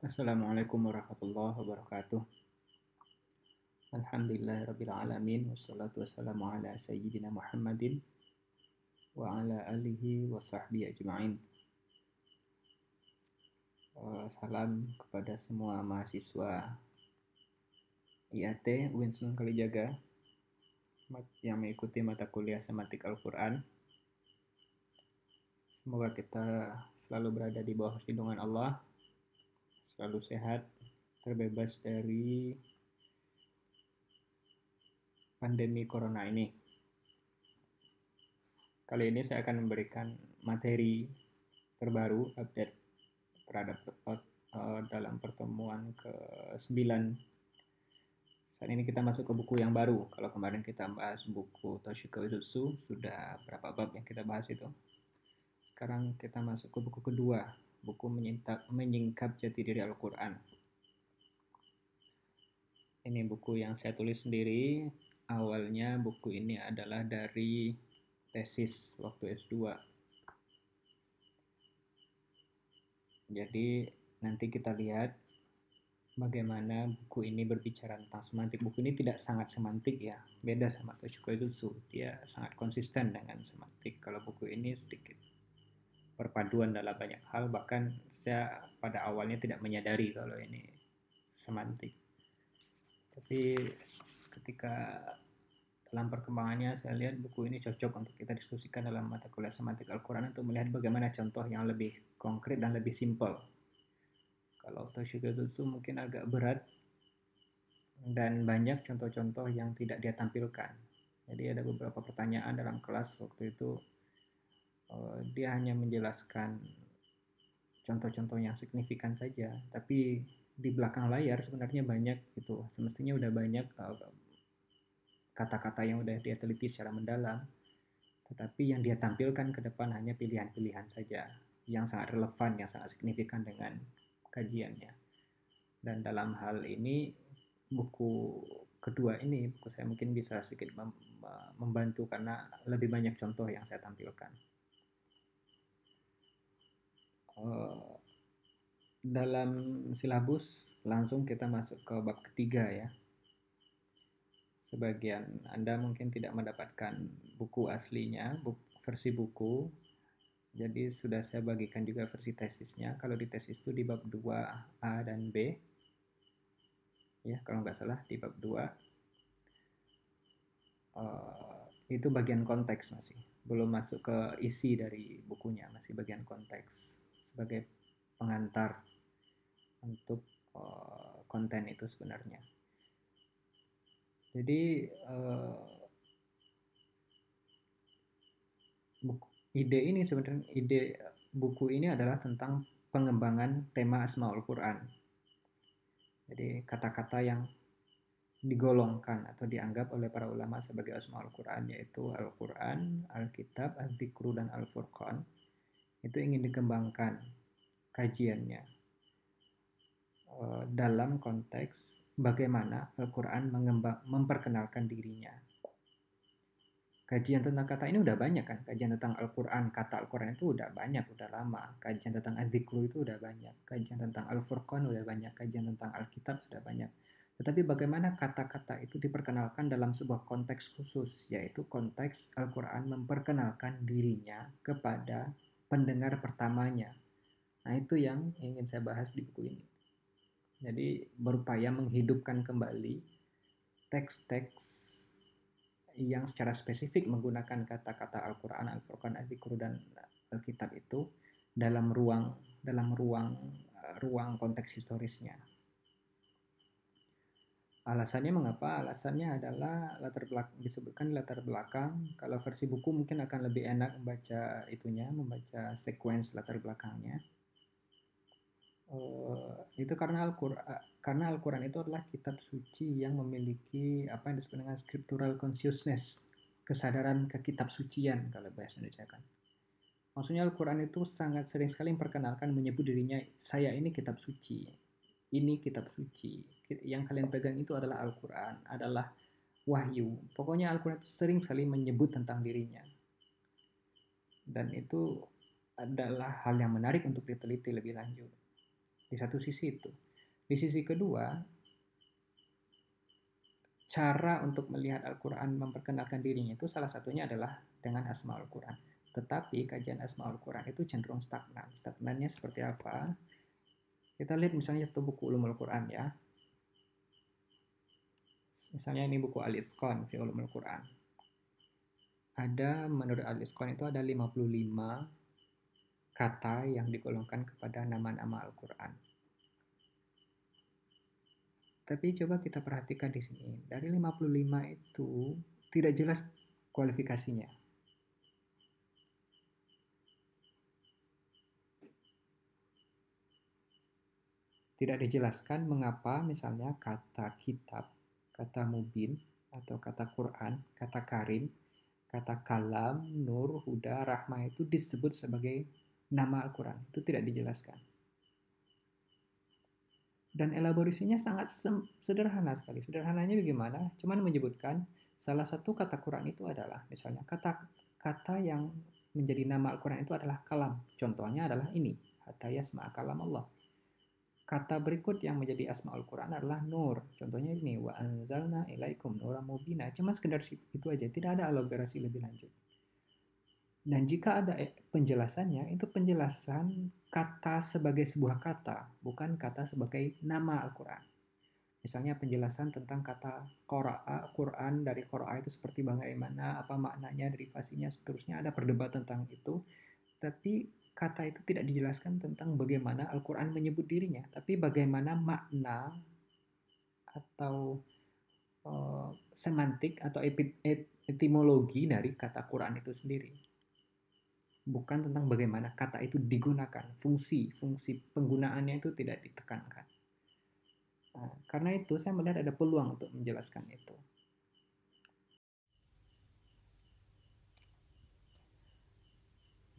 Assalamualaikum warahmatullahi wabarakatuh. Alhamdulillahirabbil alamin wassalatu wassalamu ala sayyidina Muhammadin wa ala alihi wa sahbihi ajma'in. Salam kepada semua mahasiswa IAT UIN Sunan Kalijaga yang mengikuti mata kuliah Semantik Al-Quran. Semoga kita selalu berada di bawah lindungan Allah, selalu sehat, terbebas dari pandemi corona ini. Kali ini saya akan memberikan materi terbaru, update terhadap dalam pertemuan ke-9. Saat ini kita masuk ke buku yang baru. Kalau kemarin kita bahas buku Toshiko Uematsu, sudah berapa bab yang kita bahas itu. Sekarang kita masuk ke buku kedua, buku Menyingkap Jati Diri Al-Quran. Ini buku yang saya tulis sendiri. Awalnya buku ini adalah dari tesis waktu S2. Jadi nanti kita lihat bagaimana buku ini berbicara tentang semantik. Buku ini tidak sangat semantik ya, beda sama Toshiko Uematsu. Dia sangat konsisten dengan semantik. Kalau buku ini sedikit perpaduan dalam banyak hal, bahkan saya pada awalnya tidak menyadari kalau ini semantik. Tapi ketika dalam perkembangannya saya lihat buku ini cocok untuk kita diskusikan dalam mata kuliah semantik Al-Quran untuk melihat bagaimana contoh yang lebih konkret dan lebih simpel. Kalau Toshiko Uematsu mungkin agak berat dan banyak contoh-contoh yang tidak dia tampilkan. Jadi ada beberapa pertanyaan dalam kelas waktu itu dia hanya menjelaskan contoh-contoh yang signifikan saja, tapi di belakang layar sebenarnya banyak gitu. Semestinya udah banyak kata-kata yang udah dia teliti secara mendalam, tetapi yang dia tampilkan ke depan hanya pilihan-pilihan saja yang sangat relevan, yang sangat signifikan dengan kajiannya. Dan dalam hal ini buku kedua ini, buku saya mungkin bisa sedikit membantu karena lebih banyak contoh yang saya tampilkan. Dalam silabus langsung kita masuk ke bab ketiga ya. Sebagian Anda mungkin tidak mendapatkan buku aslinya, versi buku. Jadi sudah saya bagikan juga versi tesisnya. Kalau di tesis itu di bab 2A dan B. Ya, kalau nggak salah di bab 2. Itu bagian konteks masih. Belum masuk ke isi dari bukunya, masih bagian konteks. Sebagai pengantar untuk konten itu sebenarnya. Jadi ide ini sebenarnya, ide buku ini adalah tentang pengembangan tema Asmaul Quran. Jadi kata-kata yang digolongkan atau dianggap oleh para ulama sebagai Asmaul Quran, yaitu Al-Quran, Al-Kitab, Al-Dzikru, dan Al-Furqan. Itu ingin dikembangkan kajiannya dalam konteks bagaimana Al-Quran memperkenalkan dirinya. Kajian tentang kata ini udah banyak kan, kajian tentang Al-Quran, kata Al-Quran itu udah banyak, udah lama. Kajian tentang Al-Dzikru itu udah banyak, kajian tentang Al-Furqan udah banyak, kajian tentang Al-Kitab sudah banyak. Tetapi bagaimana kata-kata itu diperkenalkan dalam sebuah konteks khusus, yaitu konteks Al-Quran memperkenalkan dirinya kepada pendengar pertamanya. Nah, itu yang ingin saya bahas di buku ini. Jadi berupaya menghidupkan kembali teks-teks yang secara spesifik menggunakan kata-kata Al-Quran, Al-Furqan, Al-Dzikru, dan Al-Kitab itu dalam ruang konteks historisnya. Alasannya mengapa? Alasannya adalah disebutkan latar belakang. Kalau versi buku mungkin akan lebih enak membaca sequence latar belakangnya. Itu karena Al-Quran itu adalah kitab suci yang memiliki apa yang disebut dengan scriptural consciousness, kesadaran kekitab sucian kalau bahasa Indonesia kan. Maksudnya Al-Quran itu sangat sering sekali memperkenalkan, menyebut dirinya, saya ini kitab suci, ini kitab suci, yang kalian pegang itu adalah Al-Quran, adalah wahyu. Pokoknya Al-Quran itu sering sekali menyebut tentang dirinya. Dan itu adalah hal yang menarik untuk diteliti lebih lanjut. Di satu sisi itu. Di sisi kedua, cara untuk melihat Al-Quran memperkenalkan dirinya itu salah satunya adalah dengan Asmaul Quran. Tetapi kajian Asmaul Quran itu cenderung stagnan. Stagnannya seperti apa? Kita lihat misalnya satu buku Ulumul Quran ya. Misalnya ini buku Al-Itqan fi Ulumul Quran. Menurut Al-Itqan itu ada 55 kata yang digolongkan kepada nama-nama Al-Quran. Tapi coba kita perhatikan di sini. Dari 55 itu tidak jelas kualifikasinya. Tidak dijelaskan mengapa misalnya kata kitab, kata mubin, atau kata Quran, kata karim, kata kalam, nur, huda, rahmah itu disebut sebagai nama Al-Quran. Itu tidak dijelaskan. Dan elaborasinya sangat sederhana sekali. Sederhananya bagaimana? Cuman menyebutkan salah satu kata Quran itu adalah misalnya kata yang menjadi nama Al-Quran itu adalah kalam. Contohnya adalah ini, hatta yasma'a kalam Allah. Kata berikut yang menjadi asmaul Quran adalah nur. Contohnya ini, wa anzalna ilaikum nuran mubina. Cuma sekedar itu aja, tidak ada elaborasi lebih lanjut. Dan jika ada penjelasannya, itu penjelasan kata sebagai sebuah kata, bukan kata sebagai nama Al-Quran. Misalnya penjelasan tentang kata qira'a, Quran dari qira'a itu seperti bagaimana, apa maknanya, derivasinya, seterusnya. Ada perdebatan tentang itu. Tapi kata itu tidak dijelaskan tentang bagaimana Al-Quran menyebut dirinya, tapi bagaimana makna atau semantik atau etimologi dari kata Quran itu sendiri. Bukan tentang bagaimana kata itu digunakan, fungsi penggunaannya itu tidak ditekankan. Nah, karena itu saya melihat ada peluang untuk menjelaskan itu.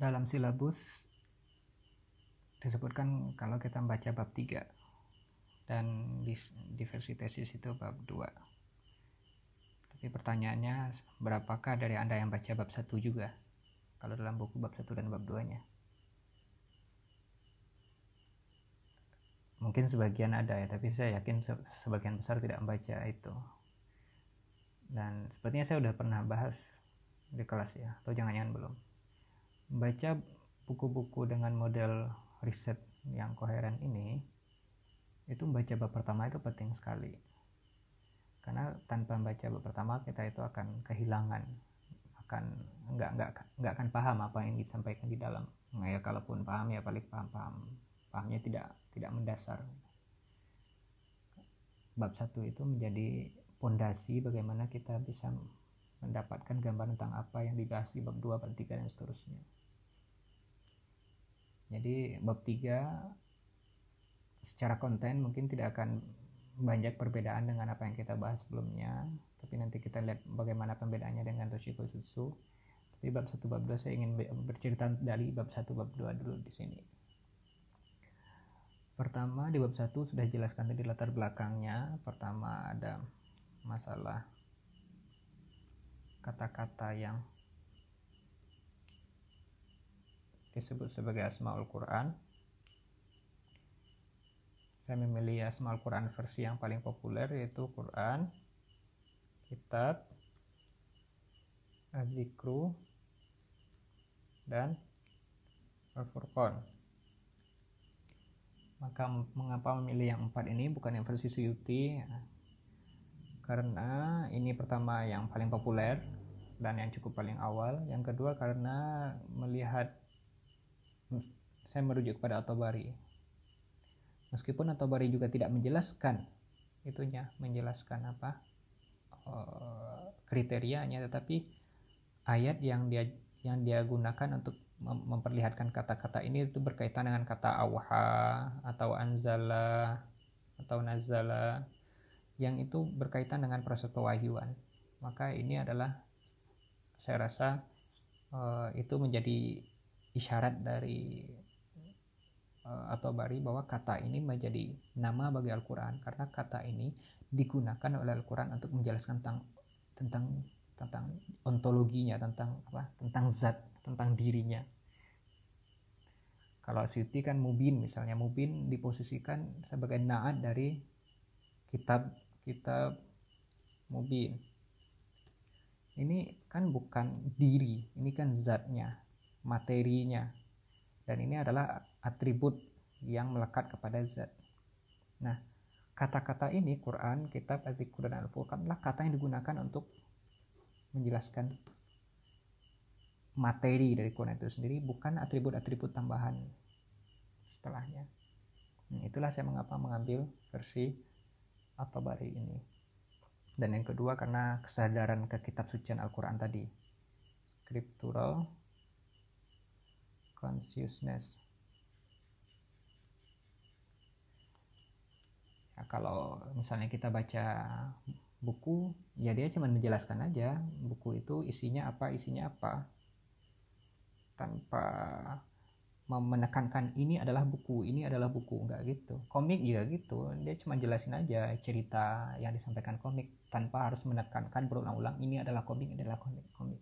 Dalam silabus disebutkan kalau kita membaca bab 3 dan di versi tesis itu bab 2. Tapi pertanyaannya, berapakah dari Anda yang baca bab 1 juga? Kalau dalam buku bab 1 dan bab 2-nya. Mungkin sebagian ada ya, tapi saya yakin sebagian besar tidak membaca itu. Dan sepertinya saya sudah pernah bahas di kelas ya, atau jangan-jangan belum. Membaca buku-buku dengan model riset yang koheren ini, itu membaca bab pertama itu penting sekali. Karena tanpa membaca bab pertama kita itu akan kehilangan, nggak akan paham apa yang disampaikan di dalam. Nah, ya kalaupun paham ya paling pahamnya tidak mendasar. Bab 1 itu menjadi pondasi bagaimana kita bisa mendapatkan gambaran tentang apa yang dibahas di bab 2, bab 3 dan seterusnya. Jadi bab 3 secara konten mungkin tidak akan banyak perbedaan dengan apa yang kita bahas sebelumnya, tapi nanti kita lihat bagaimana pembedaannya dengan Toshiko Jutsu. Tapi bab 1 bab 2 saya ingin bercerita dari bab 1 bab 2 dulu di sini. Pertama, di bab 1 sudah jelaskan tadi latar belakangnya. Pertama ada masalah kata-kata yang disebut sebagai Asmaul Quran. Saya memilih Asmaul Quran versi yang paling populer, yaitu Quran, Kitab, Al-Zikru, dan Al-Furqan. Maka mengapa memilih yang 4 ini bukan yang versi Suyuti? Karena ini pertama yang paling populer dan yang cukup paling awal. Yang kedua karena saya merujuk kepada At-Tabari. Meskipun At-Tabari juga tidak menjelaskan kriterianya, tetapi ayat yang dia gunakan untuk memperlihatkan kata-kata ini itu berkaitan dengan kata awha atau anzala atau nazala, yang itu berkaitan dengan proses pewahyuan. Maka ini adalah, saya rasa itu menjadi isyarat dari At-Tabari bahwa kata ini menjadi nama bagi Al-Quran, karena kata ini digunakan oleh Al-Quran untuk menjelaskan tentang ontologinya, tentang zat, tentang dirinya. Kalau Suyuti kan mubin, misalnya mubin diposisikan sebagai naat dari kitab mubin. Ini kan bukan diri, ini kan zatnya, materinya, dan ini adalah atribut yang melekat kepada zat. Nah, kata-kata ini Quran, kitab, Al-Zikr, dan Al-Furqan adalah kata yang digunakan untuk menjelaskan materi dari Quran itu sendiri, bukan atribut-atribut tambahan setelahnya. Itulah saya mengapa mengambil versi At-Tabari ini. Dan yang kedua karena kesadaran ke kitab sucian Al-Quran tadi, scriptural consciousness. Nah, kalau misalnya kita baca buku, ya dia cuma menjelaskan aja buku itu isinya apa, tanpa menekankan ini adalah buku, enggak gitu. Komik juga gitu, dia cuma jelasin aja cerita yang disampaikan komik tanpa harus menekankan berulang-ulang ini adalah komik.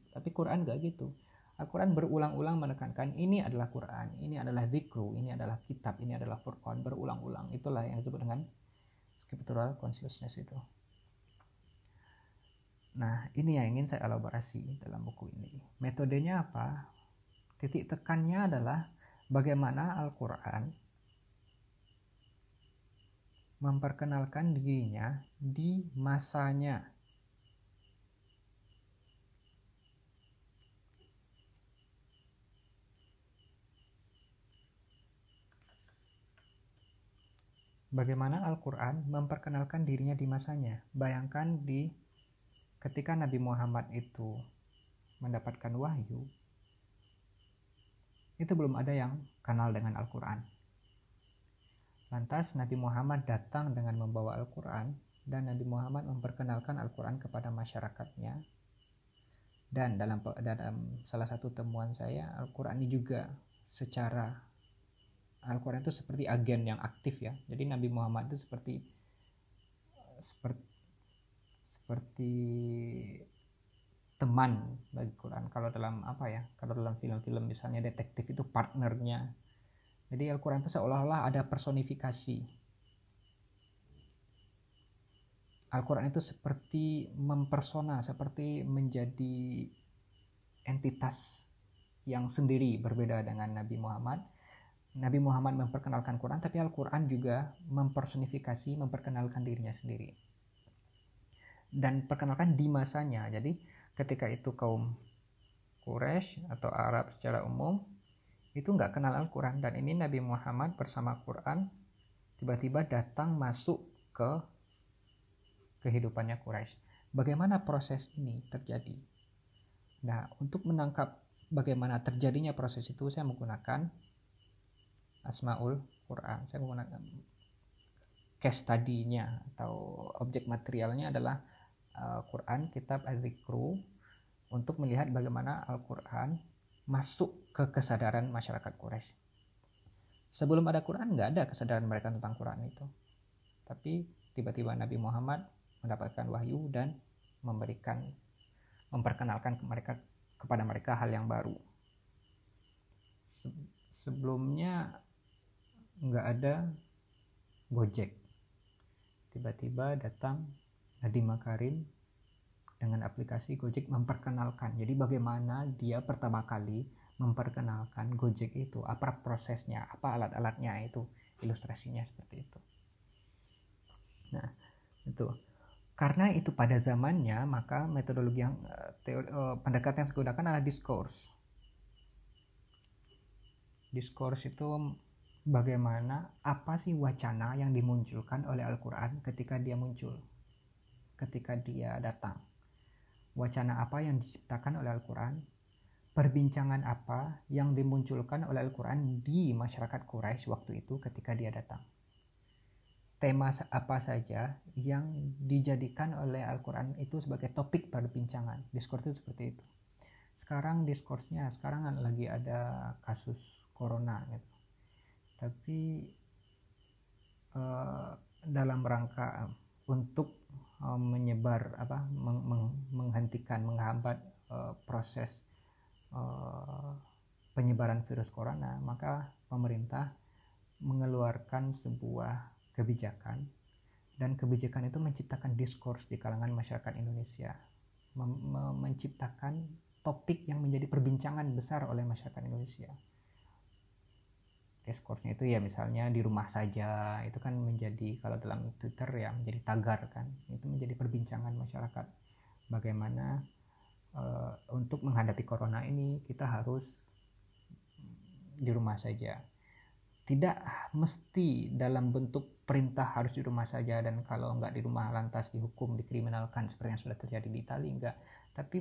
Tapi Quran enggak gitu. Al-Quran berulang-ulang menekankan ini adalah Quran, ini adalah zikru, ini adalah kitab, ini adalah Furqan, berulang-ulang. Itulah yang disebut dengan scriptural consciousness itu. Nah, ini yang ingin saya elaborasi dalam buku ini. Metodenya apa? Titik tekannya adalah bagaimana Al-Quran memperkenalkan dirinya di masanya. Bagaimana Al-Quran memperkenalkan dirinya di masanya. Bayangkan ketika Nabi Muhammad itu mendapatkan wahyu, itu belum ada yang kenal dengan Al-Quran. Lantas Nabi Muhammad datang dengan membawa Al-Quran, dan Nabi Muhammad memperkenalkan Al-Quran kepada masyarakatnya. Dan dalam salah satu temuan saya, Al-Quran ini juga Al-Quran itu seperti agen yang aktif ya. Jadi Nabi Muhammad itu seperti teman bagi Quran. Kalau dalam film-film misalnya detektif itu partnernya. Jadi Al-Quran itu seolah-olah ada personifikasi. Al-Quran itu seperti mempersona, seperti menjadi entitas yang sendiri, berbeda dengan Nabi Muhammad. Nabi Muhammad memperkenalkan Quran, tapi Al-Quran juga memperkenalkan dirinya sendiri. Dan perkenalkan di masanya. Jadi ketika itu kaum Quraisy atau Arab secara umum itu nggak kenal Al-Quran, dan ini Nabi Muhammad bersama Quran tiba-tiba datang masuk ke kehidupannya Quraisy. Bagaimana proses ini terjadi? Nah, untuk menangkap bagaimana terjadinya proses itu, saya menggunakan Asmaul Quran. Saya menggunakan case study-nya atau objek materialnya adalah Quran, kitab Al-Zikru, untuk melihat bagaimana Al-Quran masuk ke kesadaran masyarakat Quraisy. Sebelum ada Quran, nggak ada kesadaran mereka tentang Quran itu. Tapi tiba-tiba Nabi Muhammad mendapatkan wahyu dan memperkenalkan kepada mereka hal yang baru. Sebelumnya nggak ada Gojek. Tiba-tiba datang Nadiem Makarim dengan aplikasi Gojek memperkenalkan. Jadi bagaimana dia pertama kali memperkenalkan Gojek itu, apa prosesnya, apa alat-alatnya, itu ilustrasinya seperti itu. Nah, itu karena itu pada zamannya, maka metodologi yang pendekatan yang saya gunakan adalah diskurs. Diskurs itu bagaimana, apa sih wacana yang dimunculkan oleh Al-Quran ketika dia muncul, ketika dia datang. Wacana apa yang diciptakan oleh Al-Quran, perbincangan apa yang dimunculkan oleh Al-Quran di masyarakat Quraisy waktu itu ketika dia datang. Tema apa saja yang dijadikan oleh Al-Quran itu sebagai topik perbincangan. Diskurs itu seperti itu. Sekarang diskursnya, sekarang lagi ada kasus corona gitu. Tapi dalam rangka untuk menyebar menghambat proses penyebaran virus corona, maka pemerintah mengeluarkan sebuah kebijakan, dan kebijakan itu menciptakan diskurs di kalangan masyarakat Indonesia, menciptakan topik yang menjadi perbincangan besar oleh masyarakat Indonesia. Diskursnya itu ya misalnya di rumah saja, itu kan menjadi, kalau dalam Twitter ya menjadi tagar kan, itu menjadi perbincangan masyarakat. Bagaimana untuk menghadapi corona ini kita harus di rumah saja. Tidak mesti dalam bentuk perintah harus di rumah saja, dan kalau nggak di rumah lantas dihukum, dikriminalkan seperti yang sudah terjadi di Italia, enggak. Tapi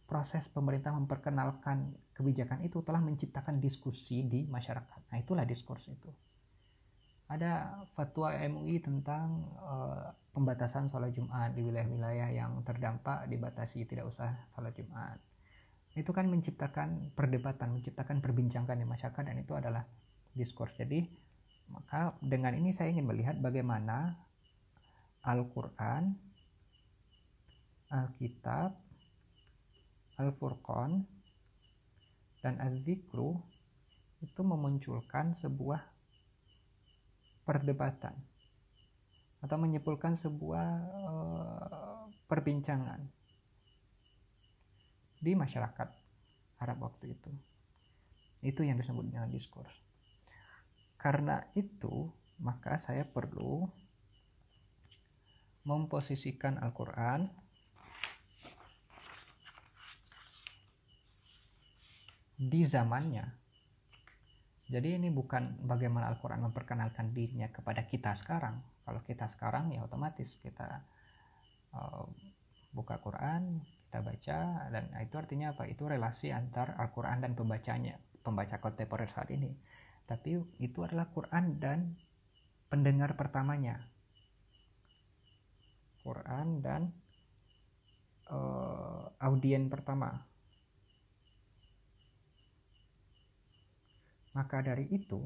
proses pemerintah memperkenalkan kebijakan itu telah menciptakan diskusi di masyarakat. Nah, itulah diskurs itu. Ada fatwa MUI tentang pembatasan sholat Jumat di wilayah-wilayah yang terdampak, dibatasi, tidak usah sholat Jumat. Itu kan menciptakan perdebatan, menciptakan perbincangan di masyarakat, dan itu adalah diskurs. Jadi maka dengan ini saya ingin melihat bagaimana Al-Quran, Alkitab, Al-Furqan, dan Az-Zikru itu memunculkan sebuah perdebatan atau menyimpulkan sebuah perbincangan di masyarakat Arab waktu itu. Itu yang disebut dengan diskurs. Karena itu, maka saya perlu memposisikan Al-Quran di zamannya. Jadi ini bukan bagaimana Al-Quran memperkenalkan dirinya kepada kita sekarang. Kalau kita sekarang ya otomatis kita buka Quran, kita baca, dan itu artinya apa? Itu relasi antar Al-Quran dan pembacanya, pembaca kontemporer saat ini. Tapi itu adalah Quran dan pendengar pertamanya. Quran dan audien pertama. Maka dari itu,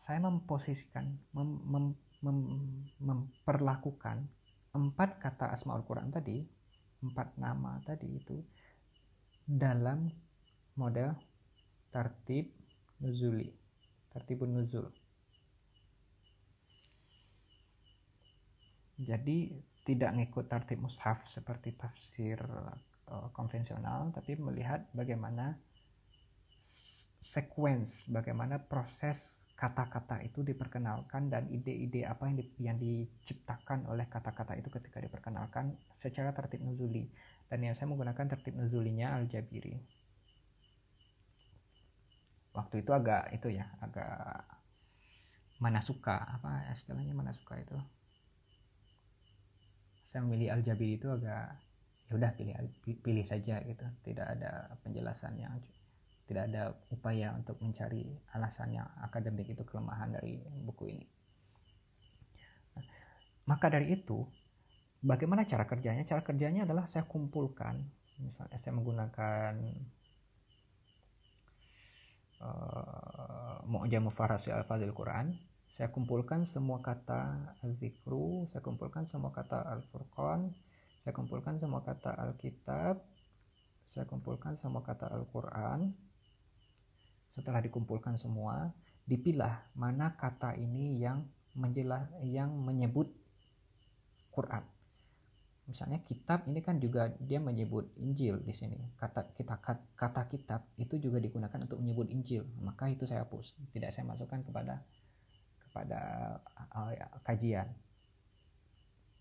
saya memposisikan, memperlakukan 4 kata Asmaul Quran tadi, 4 nama tadi itu, dalam model tartib nuzuli, tartibun nuzul. Jadi tidak ngikut tartib mushaf seperti tafsir konvensional, tapi melihat bagaimana sequence, bagaimana proses kata-kata itu diperkenalkan, dan ide-ide apa yang diciptakan oleh kata-kata itu ketika diperkenalkan secara tertib nuzuli. Dan yang saya menggunakan tertib nuzulinya Al-Jabiri. Waktu itu agak mana suka, apa istilahnya mana suka itu. Saya memilih Al-Jabiri itu agak ya udah pilih saja gitu. Tidak ada penjelasan yang, tidak ada upaya untuk mencari alasan yang akademik, itu kelemahan dari buku ini. Maka dari itu, bagaimana cara kerjanya? Cara kerjanya adalah saya kumpulkan, misalnya saya menggunakan Mu'jam Mufarrasi Al-Fadhil Quran. Saya kumpulkan semua kata Al-Zikru, saya kumpulkan semua kata Al-Furqan, saya kumpulkan semua kata Al-Kitab, saya kumpulkan semua kata Al-Quran. Setelah dikumpulkan semua, dipilah mana kata ini yang menyebut Quran. Misalnya kitab ini kan juga dia menyebut Injil di sini. Kata kitab itu juga digunakan untuk menyebut Injil. Maka itu saya hapus, tidak saya masukkan kepada kajian.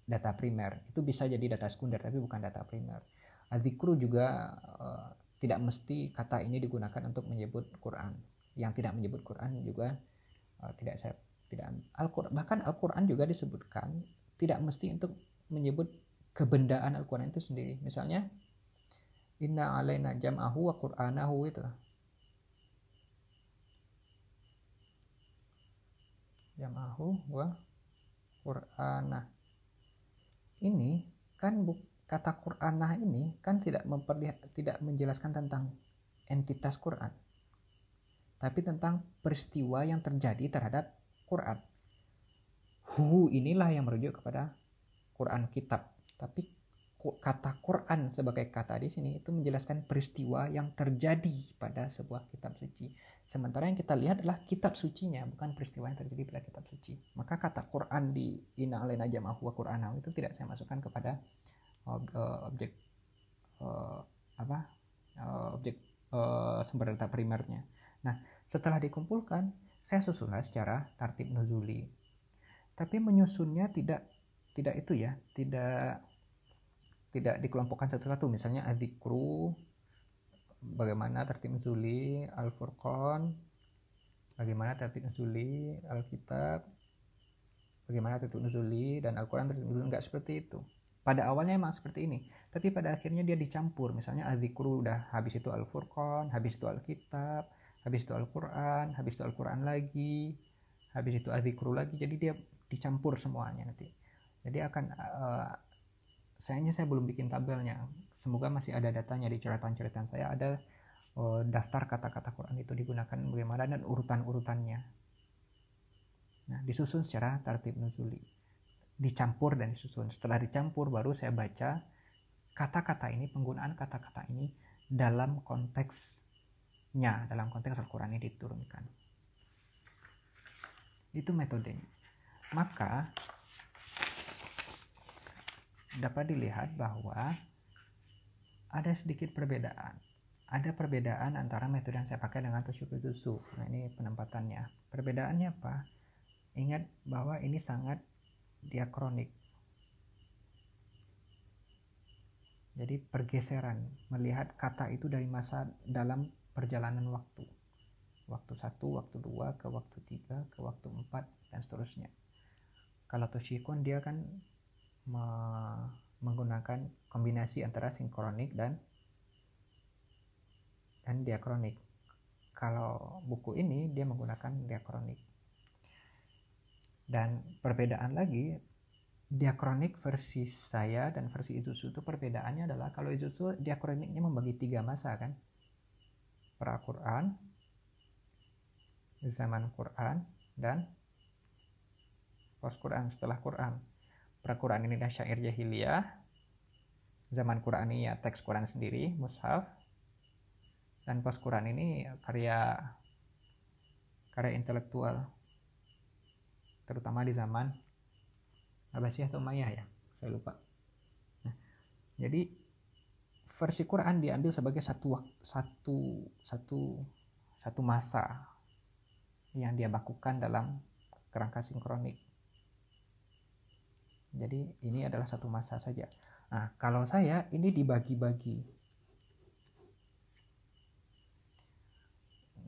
Data primer itu bisa jadi data sekunder, tapi bukan data primer. Az-Zikru juga tidak mesti kata ini digunakan untuk menyebut Quran. Yang tidak menyebut Quran juga tidak Al-Quran, bahkan Al-Quran juga disebutkan tidak mesti untuk menyebut kebendaan Al-Quran itu sendiri. Misalnya inna alaina jam'ahu wa qur'anahu, itu jam'ahu wa qur'anah. Ini kan kata Qur'anah ini kan tidak menjelaskan tentang entitas Quran, tapi tentang peristiwa yang terjadi terhadap Quran. Hu inilah yang merujuk kepada Quran kitab, tapi kata Quran sebagai kata di sini itu menjelaskan peristiwa yang terjadi pada sebuah kitab suci. Sementara yang kita lihat adalah kitab sucinya, bukan peristiwa yang terjadi pada kitab suci. Maka kata Quran di Inna alaina jama'ahu wa Qur'anahu itu tidak saya masukkan kepada objek objek sumber data primernya. Nah, setelah dikumpulkan, saya susunlah secara tartib nuzuli. Tapi menyusunnya tidak itu ya, tidak dikelompokkan satu-satu. Misalnya adzikru, bagaimana tertib nuzuli Al-Furqan, bagaimana tertib nuzuli Alkitab, bagaimana tertib nuzuli dan Al-Quran tertib nuzuli. Enggak seperti itu. Pada awalnya emang seperti ini, tapi pada akhirnya dia dicampur. Misalnya adzikru udah habis itu Al-Furqan, habis itu Alkitab, habis itu Al-Quran, habis itu Al-Quran lagi, habis itu adzikru lagi. Jadi dia dicampur semuanya nanti. Jadi akan sayangnya saya belum bikin tabelnya. Semoga masih ada datanya di catatan saya, ada daftar kata-kata Quran itu digunakan bagaimana dan urutan-urutannya. Nah, disusun secara tartib nuzuli. Dicampur dan disusun. Setelah dicampur baru saya baca kata-kata ini, penggunaan kata-kata ini dalam konteksnya, dalam konteks Al-Quran ini diturunkan. Itu metodenya. Maka dapat dilihat bahwa ada sedikit perbedaan. Ada perbedaan antara metode yang saya pakai dengan Toshikozusu. Nah, ini penempatannya. Perbedaannya apa? Ingat bahwa ini sangat diakronik. Jadi pergeseran, melihat kata itu dari masa dalam perjalanan waktu. Waktu 1, waktu 2, ke waktu 3, ke waktu 4, dan seterusnya. Kalau Toshikon dia kan menggunakan kombinasi antara sinkronik dan diakronik. Kalau buku ini dia menggunakan diakronik. Dan perbedaan lagi, diakronik versi saya dan versi Ijutsu itu perbedaannya adalah kalau Ijutsu diakroniknya membagi 3 masa kan. Pra-Quran, zaman Quran, dan post-Quran, setelah Quran. Pra-Quran ini adalah syair jahiliyah, zaman Quran ini ya teks Quran sendiri, mushaf, dan post-Quran ini karya intelektual, terutama di zaman Abbasiyah atau Umayyah ya, saya lupa. Nah, jadi versi Quran diambil sebagai satu masa yang dia bakukan dalam kerangka sinkronik. Jadi ini adalah satu masa saja. Nah, kalau saya ini dibagi-bagi.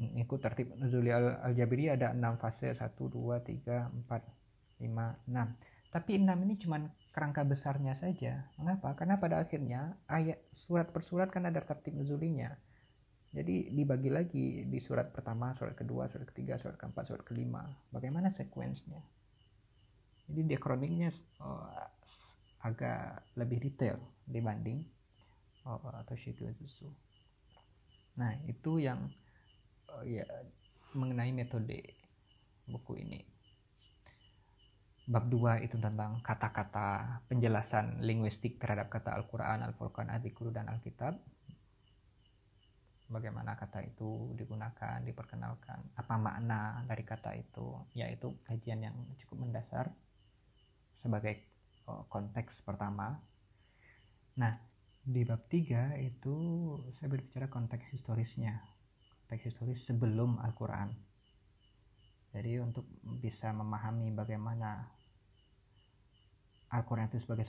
Ikut tertib nuzuli al-Jabiri ada 6 fase, 1, 2, 3, 4, 5, 6. Tapi 6 ini cuma kerangka besarnya saja. Mengapa? Karena pada akhirnya ayat surat per surat kan ada tertib nuzulinya. Jadi dibagi lagi di surat pertama, surat kedua, surat ketiga, surat keempat, surat kelima. Bagaimana sekuensnya? Jadi diakroniknya agak lebih detail dibanding Toshikozusu. Nah, itu yang ya mengenai metode buku ini. Bab 2 itu tentang kata-kata, penjelasan linguistik terhadap kata Al-Quran, Al-Furqan, Adzikru, dan Alkitab. Bagaimana kata itu digunakan, diperkenalkan, apa makna dari kata itu, yaitu kajian yang cukup mendasar sebagai konteks pertama. Nah, di bab 3 itu saya berbicara konteks historisnya, konteks historis sebelum Al-Quran. Jadi untuk bisa memahami bagaimana Al-Quran itu sebagai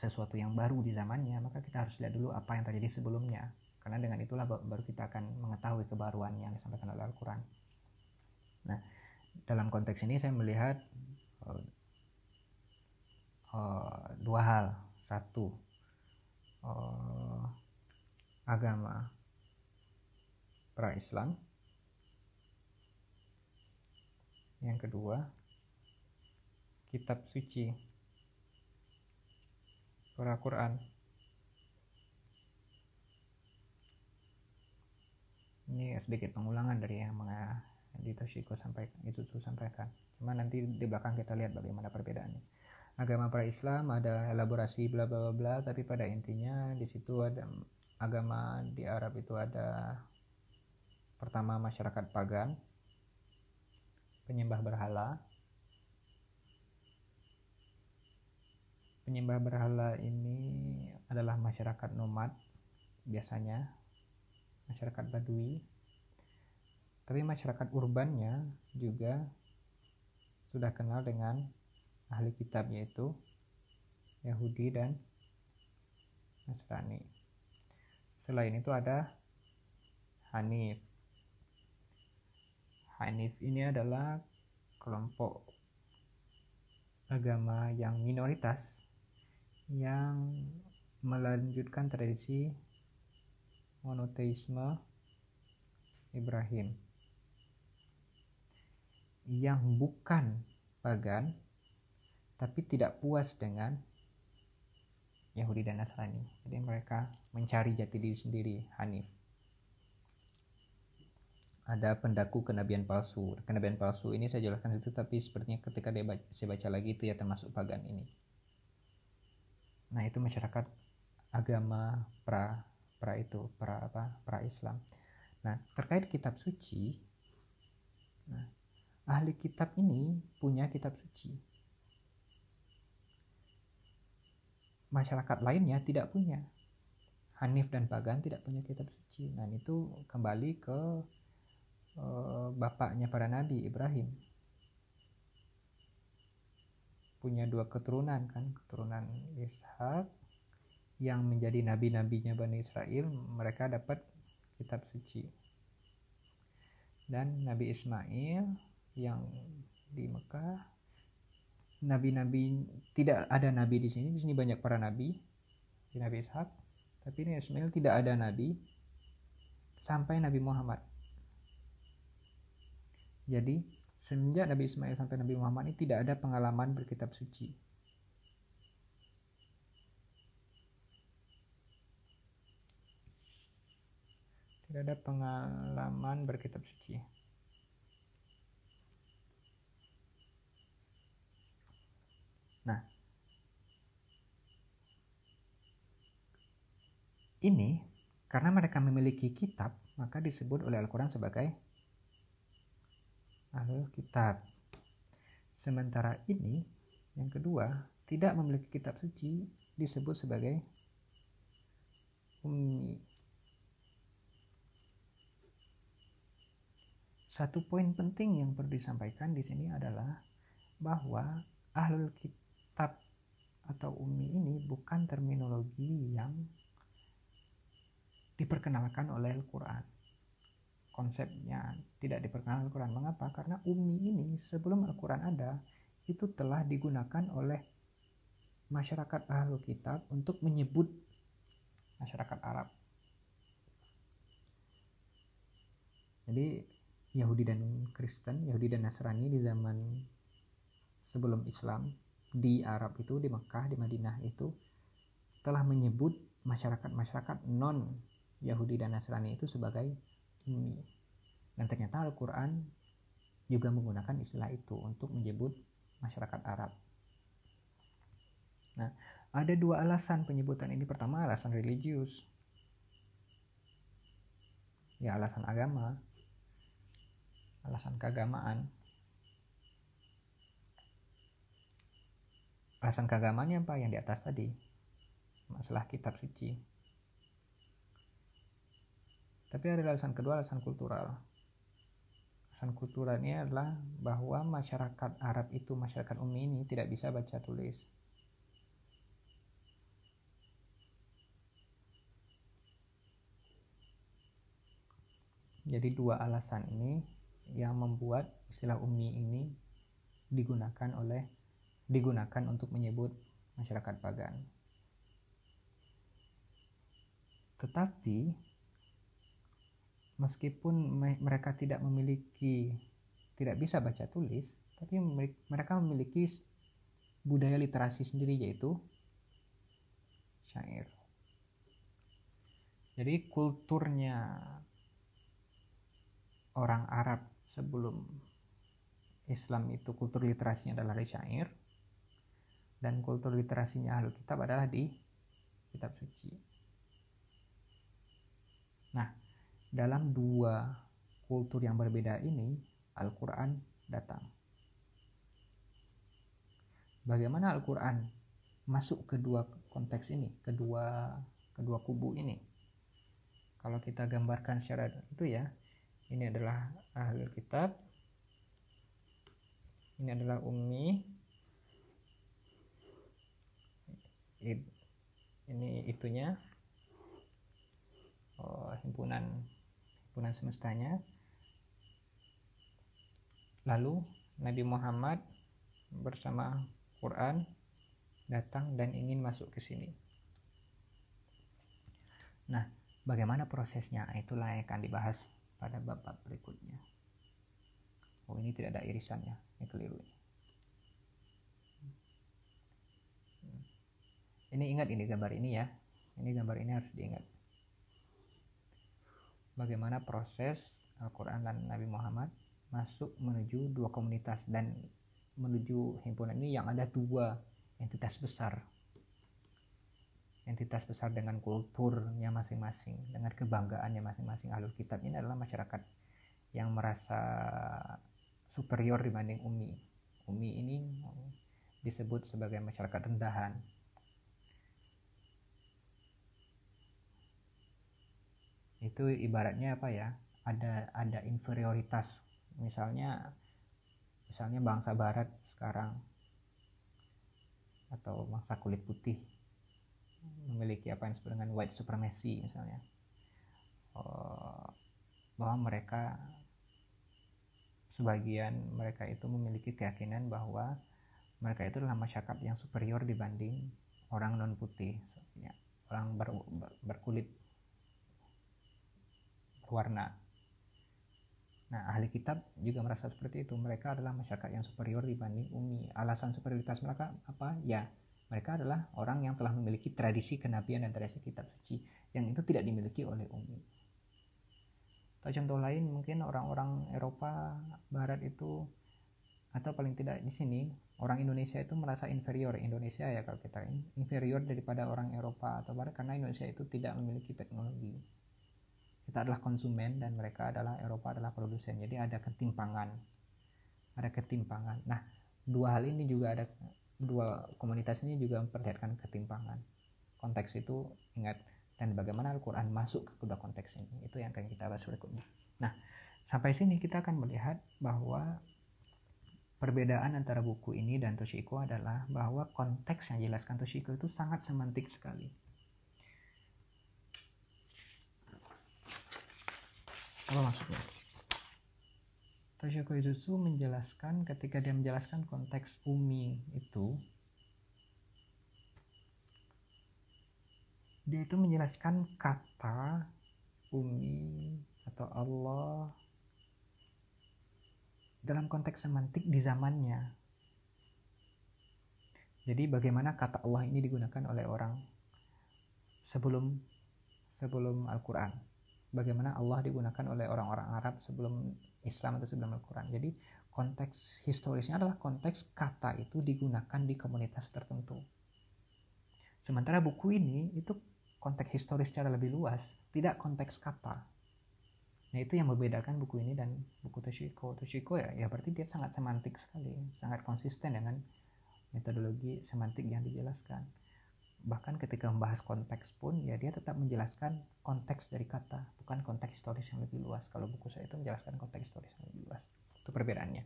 sesuatu yang baru di zamannya, maka kita harus lihat dulu apa yang terjadi sebelumnya. Karena dengan itulah baru kita akan mengetahui kebaruan yang disampaikan oleh Al-Quran. Nah, dalam konteks ini saya melihat dua hal. Satu, agama pra-Islam. Yang kedua, kitab suci pra-Quran. Ini sedikit pengulangan dari yang di Toshiko Ijutsu sampaikan. Cuma nanti di belakang kita lihat bagaimana perbedaannya. agama pra-Islam, ada elaborasi bla bla bla, tapi pada intinya di situ ada agama di Arab itu ada pertama masyarakat pagan, penyembah berhala. Penyembah berhala ini adalah masyarakat nomad, biasanya masyarakat Badui. Tapi masyarakat urbannya juga sudah kenal dengan ahli kitab, yaitu Yahudi dan Nasrani. Selain itu ada Hanif. Hanif ini adalah kelompok agama yang minoritas yang melanjutkan tradisi monoteisme Ibrahim, yang bukan pagan tapi tidak puas dengan Yahudi dan Nasrani. Jadi mereka mencari jati diri sendiri, Hanif. Ada pendaku kenabian palsu. Kenabian palsu ini saya jelaskan itu, tapi sepertinya ketika saya baca lagi itu ya termasuk pagan ini. Nah, itu masyarakat agama pra-Islam. Nah, terkait kitab suci, nah, ahli kitab ini punya kitab suci. Masyarakat lainnya tidak punya. Hanif dan pagan tidak punya kitab suci. Nah, itu kembali ke bapaknya para nabi, Ibrahim. Punya dua keturunan kan, keturunan Ishak yang menjadi nabi-nabinya Bani Israel, mereka dapat kitab suci. Dan Nabi Ismail yang di Mekah, nabi-nabi, tidak ada nabi di sini banyak para nabi, di Nabi Ishak, tapi ini Ismail tidak ada nabi sampai Nabi Muhammad. Jadi semenjak Nabi Ismail sampai Nabi Muhammad ini tidak ada pengalaman berkitab suci. Tidak ada pengalaman berkitab suci. Nah, ini karena mereka memiliki kitab, maka disebut oleh Al-Quran sebagai Ahlul Kitab. Sementara ini, yang kedua, tidak memiliki kitab suci, disebut sebagai ummi. Satu poin penting yang perlu disampaikan di sini adalah bahwa Ahlul Kitab atau ummi ini bukan terminologi yang diperkenalkan oleh Al-Quran. Konsepnya tidak diperkenalkan Al-Quran. Mengapa? Karena ummi ini sebelum Al-Quran ada, itu telah digunakan oleh masyarakat Ahlul Kitab untuk menyebut masyarakat Arab. Jadi Yahudi dan Kristen, Yahudi dan Nasrani di zaman sebelum Islam di Arab itu, di Mekah, di Madinah itu telah menyebut masyarakat-masyarakat non Yahudi dan Nasrani itu sebagai ummi. Dan ternyata Al-Quran juga menggunakan istilah itu untuk menyebut masyarakat Arab. Nah, ada dua alasan penyebutan ini. Pertama, alasan religius. Ya, alasan agama. Alasan keagamaan. Alasan keagamaannya apa? Yang di atas tadi. Masalah kitab suci. Tapi ada alasan kedua, alasan kultural. Alasan kulturalnya adalah bahwa masyarakat Arab itu, masyarakat ummi ini tidak bisa baca tulis. Jadi dua alasan ini yang membuat istilah ummi ini digunakan untuk menyebut masyarakat pagan. Tetapi meskipun mereka tidak bisa baca tulis, tapi mereka memiliki budaya literasi sendiri, yaitu syair. Jadi kulturnya orang Arab sebelum Islam itu kultur literasinya adalah syair, dan kultur literasinya Ahlul Kitab adalah di kitab suci. Nah, dalam dua kultur yang berbeda ini, Al-Quran datang. Bagaimana Al-Quran masuk ke dua konteks ini, kedua kubu ini? Kalau kita gambarkan secara itu ya, ini adalah Ahlul Kitab, ini adalah Ummi, ini itunya, himpunan semestanya. Lalu Nabi Muhammad bersama Quran datang dan ingin masuk ke sini. Nah, bagaimana prosesnya? Itulah yang akan dibahas pada bab berikutnya. Oh, ini tidak ada irisannya, ini keliru. Ini ingat ini gambar ini ya. Ini gambar ini harus diingat. Bagaimana proses Al-Quran dan Nabi Muhammad masuk menuju dua komunitas dan menuju himpunan ini yang ada dua entitas besar. Entitas besar dengan kulturnya masing-masing, dengan kebanggaannya masing-masing. Ahlul Kitab ini adalah masyarakat yang merasa superior dibanding Ummi. Ummi ini disebut sebagai masyarakat rendahan. Itu ibaratnya apa ya? Ada inferioritas. Misalnya bangsa Barat sekarang atau bangsa kulit putih memiliki apa yang disebut dengan white supremacy misalnya, bahwa sebagian mereka itu memiliki keyakinan bahwa mereka itu adalah masyarakat yang superior dibanding orang non putih, ya, orang berkulit berwarna. Nah, ahli kitab juga merasa seperti itu. Mereka adalah masyarakat yang superior dibanding Ummi. Alasan superioritas mereka apa? Ya, mereka adalah orang yang telah memiliki tradisi kenabian dan tradisi kitab suci yang itu tidak dimiliki oleh Ummi. Atau contoh lain mungkin orang-orang Eropa Barat itu, atau paling tidak di sini orang Indonesia itu merasa inferior. Indonesia ya, kalau kita inferior daripada orang Eropa atau Barat karena Indonesia itu tidak memiliki teknologi. Kita adalah konsumen dan mereka adalah, Eropa adalah produsen. Jadi ada ketimpangan. Nah, dua hal ini juga ada, dua komunitas ini juga memperlihatkan ketimpangan. Konteks itu ingat, dan bagaimana Al-Quran masuk ke kedua konteks ini, itu yang akan kita bahas berikutnya. Nah, sampai sini kita akan melihat bahwa perbedaan antara buku ini dan Toshiko adalah bahwa konteks yang dijelaskan Toshiko itu sangat semantik sekali. Apa maksudnya? Toshiko Izutsu menjelaskan, ketika dia menjelaskan konteks Ummi itu, dia itu menjelaskan kata Ummi atau Allah dalam konteks semantik di zamannya. Jadi bagaimana kata Allah ini digunakan oleh orang sebelum Al-Quran. Bagaimana Allah digunakan oleh orang-orang Arab sebelum Islam atau sebelum Al-Quran. Jadi konteks historisnya adalah konteks kata itu digunakan di komunitas tertentu. Sementara buku ini itu konteks historis secara lebih luas, tidak konteks kata. Nah, itu yang membedakan buku ini dan buku Toshiko. Toshiko ya berarti dia sangat semantik sekali, sangat konsisten dengan metodologi semantik yang dijelaskan. Bahkan ketika membahas konteks pun ya dia tetap menjelaskan konteks dari kata, bukan konteks historis yang lebih luas. Kalau buku saya itu menjelaskan konteks historis yang lebih luas. Itu perbedaannya.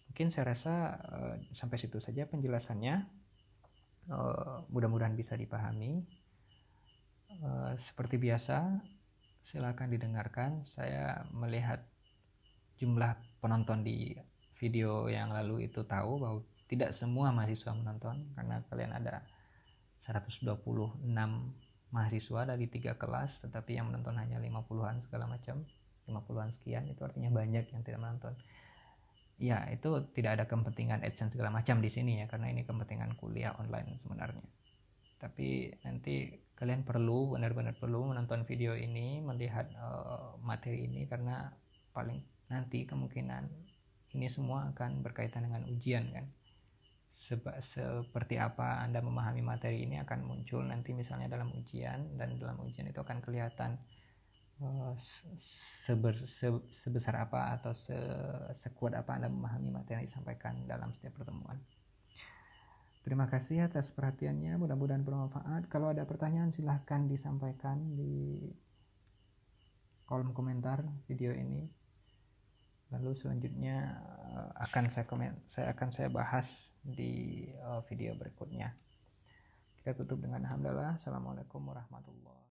Mungkin saya rasa sampai situ saja penjelasannya. Mudah-mudahan bisa dipahami. Seperti biasa, silakan didengarkan. Saya melihat jumlah penonton di video yang lalu itu tahu bahwa tidak semua mahasiswa menonton, karena kalian ada 126 mahasiswa dari 3 kelas, tetapi yang menonton hanya 50-an segala macam, 50-an sekian, itu artinya banyak yang tidak menonton. Ya, itu tidak ada kepentingan AdSense segala macam di sini ya, karena ini kepentingan kuliah online sebenarnya. Tapi nanti kalian benar-benar perlu menonton video ini, melihat materi ini, karena paling nanti kemungkinan ini semua akan berkaitan dengan ujian kan. seperti apa Anda memahami materi ini akan muncul nanti misalnya dalam ujian, dan dalam ujian itu akan kelihatan sebesar apa atau sekuat apa Anda memahami materi yang disampaikan dalam setiap pertemuan. Terima kasih atas perhatiannya, mudah-mudahan bermanfaat. Kalau ada pertanyaan silahkan disampaikan di kolom komentar video ini. Lalu selanjutnya akan saya bahas di video berikutnya. Kita tutup dengan alhamdulillah. Assalamualaikum warahmatullahi wabarakatuh.